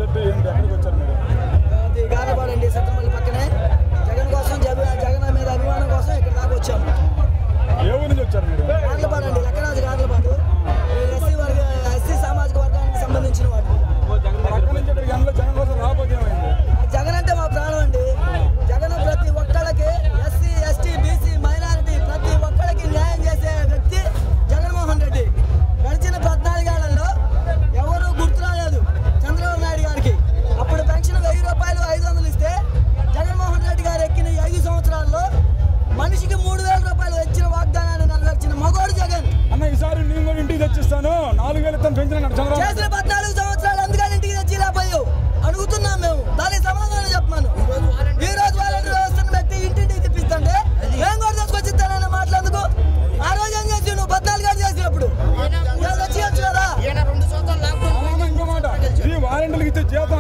Shirt ఏంటి ఎక్కడికి వచ్చారు మీరు? అది గానపాడండి, సత్తమల్లి పక్కనే. జగన్ కోసం, జగన్ మీద అభిమానం కోసం ఇక్కడ దాకా వచ్చాము. ఏ ఊరి నుంచి వచ్చారు మీరు? గార్లపాడండి, లక్కరాజు గార్లపాడు. ఎస్సీ సామాజిక వర్గానికి సంబంధించిన వాడు. అక్కడి నుంచి ఇక్కడికి అందులో జగన్ కోసం రాకపోతే ఏమైంది? జగన్ అంటే మా ప్రాణం అండి. జగన్ ప్రతి ఒక్కళ్ళకి ఎస్సీ, ఎస్టీ, బీసీ, మైనారిటీ ప్రతి ఒక్కళ్ళకి న్యాయం చేసే వ్యక్తి జగన్మోహన్ రెడ్డి. గడిచిన 14 ఏళ్లలో ఎవరు గుర్తు రాలేదు చంద్రబాబు నాయుడు గారికి. అప్పుడు పెన్షన్ 1000 రూపాయలు 500 ఇస్తే జగన్మోహన్ రెడ్డి గారు ఎక్కిన 5 సంవత్సరాల్లో మనిషికి 3000 రూపాయలు ఇచ్చిన వాగ్దానాన్ని నెరవేర్చిన మగోడు జగన్. అన్న ఈసారి నేను కూడా ఇంటికి తెచ్చిస్తాను 4000 ఇస్తాను పెంచిన చంద్రబాబు చేసిన 14 సంవత్సరాలు అందుకని ఇంటికి తెచ్చి లేకపోయావు అడుగుతున్నాం మేము. దానికి సమాధానం చెప్పాను. ఈ రోజు వాలంటీర్ వ్యవస్థను పెట్టి ఇంటింటికి తెప్పిస్తుంటే మేము కూడా తీసుకొచ్చిస్తానన్న మాట్లాడుకు. ఆ రోజు ఏం చేసి నువ్వు 14 ఏళ్ళు చేసినప్పుడు తెచ్చియచ్చు కదా. ఇంకో మాట ఈ వాలంటీర్లకు ఇచ్చే జీతం